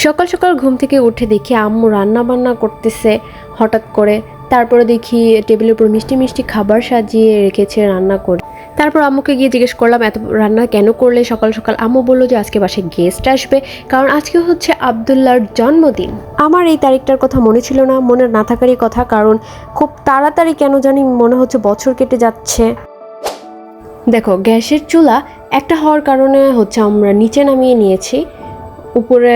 সকাল সকাল ঘুম থেকে উঠে দেখি আম্মু রান্না বান্না করতেছে হঠাৎ করে। তারপরে দেখি টেবিলের উপর মিষ্টি মিষ্টি খাবার সাজিয়ে রেখেছে রান্না করে। তারপর আম্মুকে গিয়ে জিজ্ঞেস করলাম এত রান্না কেন করলে সকাল সকাল। আম্মু বললো যে আজকে বাসায় গেস্ট আসবে, কারণ আজকে হচ্ছে আবদুল্লাহর জন্মদিন। আমার এই তারিখটার কথা মনে ছিল না, মনে না থাকারই কথা, কারণ খুব তাড়াতাড়ি কেন জানি মনে হচ্ছে বছর কেটে যাচ্ছে। দেখো গ্যাসের চুলা একটা হওয়ার কারণে হচ্ছে আমরা নিচে নামিয়ে নিয়েছি, উপরে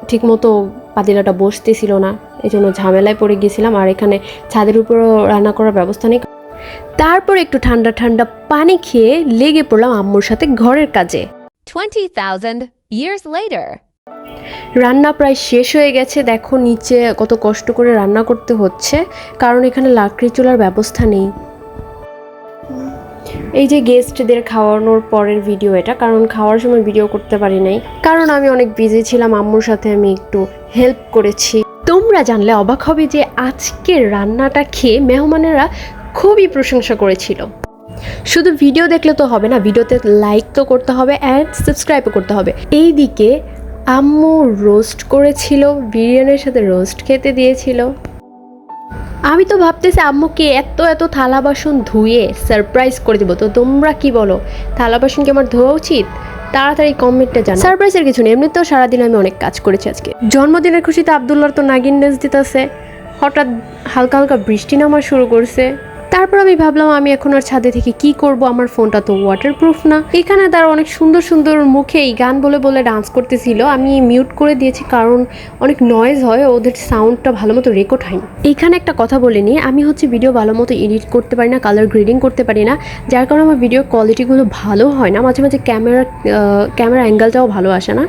ঠিকমতো পাতিলাটা বসতেছিল না, এই জন্য ঝামেলায় পড়ে গিয়েছিলাম। আর এখানে ছাদের উপরেও রান্না করার ব্যবস্থা নেই। তারপর একটু ঠান্ডা ঠান্ডা পানি খেয়ে লেগে পড়লাম আম্মুর সাথে ঘরের কাজে। 20,000 years later. রান্না প্রায় শেষ হয়ে গেছে। দেখো নিচে কত কষ্ট করে রান্না করতে হচ্ছে, কারণ এখানে লাকড়ি চুলার ব্যবস্থা নেই। এই যে গেস্টদের খাওয়ানোর পরের ভিডিও এটা, কারণ খাওয়ার সময় ভিডিও করতে পারি নাই, কারণ আমি অনেক বিজি ছিলাম। আম্মুর সাথে আমি একটু হেল্প করেছি। তোমরা জানলে অবাক হবে যে আজকের রান্নাটা খেয়ে মেহমানেরা খুবই প্রশংসা করেছিল। শুধু ভিডিও দেখলে তো হবে না, ভিডিওতে লাইক তো করতে হবে অ্যান্ড সাবস্ক্রাইবও করতে হবে। এই দিকে আম্মু রোস্ট করেছিল, বিরিয়ানির সাথে রোস্ট খেতে দিয়েছিল। আমি তো ভাবতেছি আম্মুকে এত এত থালা বাসন ধুয়ে সারপ্রাইজ করে দেবো। তো তোমরা কি বলো, থালা বাসন কি আমার ধোয়া উচিত? তাড়াতাড়ি কমেন্টে জানাও। সারপ্রাইজের কিছু নেই, এমনিতেও সারাদিন আমি অনেক কাজ করেছি আজকে। জন্মদিনের খুশিতে আবদুল্লাহর তো নাগিন ড্যান্স দিতেছে, হঠাৎ হালকা হালকা বৃষ্টি নামা শুরু করছে। তারপর আমি ভাবলাম আমি এখন আর ছাদে থেকে কি করব, আমার ফোনটা তো ওয়াটারপ্রুফ না। এখানে তারা অনেক সুন্দর সুন্দর মুখেই গান বলে বলে ডান্স করতেছিল। আমি মিউট করে দিয়েছি কারণ অনেক নয়েজ হয়, ওদের সাউন্ডটা ভালো মতো রেকর্ড হয়নি। এখানে একটা কথা বলে নিই, আমি হচ্ছে ভিডিও ভালো মতো এডিট করতে পারি না, কালার গ্রেডিং করতে পারি না, যার কারণে আমার ভিডিওর কোয়ালিটিগুলো ভালো হয় না। মাঝে মাঝে ক্যামেরা অ্যাঙ্গেলটাও ভালো আসে না।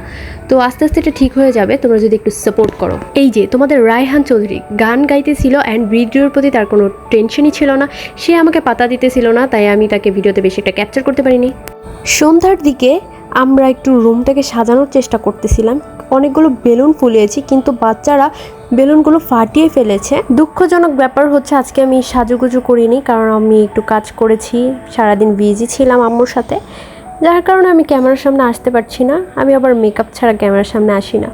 তো আস্তে আস্তে এটা ঠিক হয়ে যাবে, তোমরা যদি একটু সাপোর্ট করো। এই যে তোমাদের রায়হান চৌধুরী গান গাইতেছিল অ্যান্ড ভিডিওর প্রতি তার কোনো টেনশনই ছিল না, সে আমাকে পাতা দিতেছিল না, তাই আমি তাকে ভিডিওতে বেশি একটা ক্যাপচার করতে পারিনি। সন্ধ্যার দিকে আমরা একটু রুমটাকে সাজানোর চেষ্টা করতেছিলাম। অনেকগুলো বেলুন ফুলিয়েছি, কিন্তু বাচ্চারা বেলুনগুলো ফাটিয়ে ফেলেছে। দুঃখজনক ব্যাপার হচ্ছে আজকে আমি সাজুগুজু করিনি, কারণ আমি একটু কাজ করেছি, সারাদিন বিজি ছিলাম আম্মুর সাথে, যার কারণে আমি ক্যামেরার সামনে আসতে পারছি না। আমি আবার মেকআপ ছাড়া ক্যামেরার সামনে আসি না।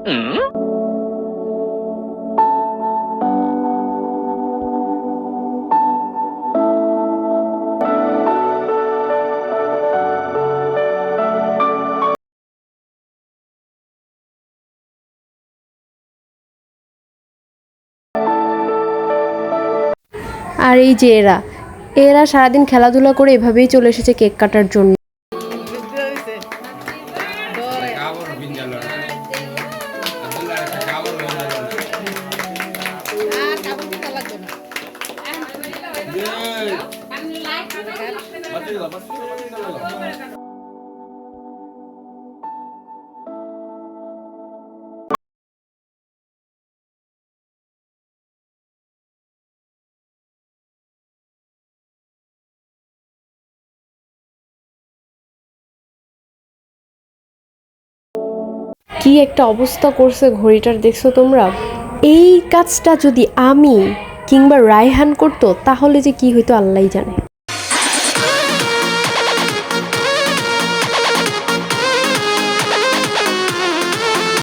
আর এই যে এরা এরা সারাদিন খেলাধুলা করে এভাবেই চলে এসেছে কেক কাটার জন্য। কি একটা অবস্থা করছে ঘড়িটার, দেখছো তোমরা? এই কাজটা যদি আমি কিংবা রায়হান করতো তাহলে যে কি হইতো আল্লাহই জানে।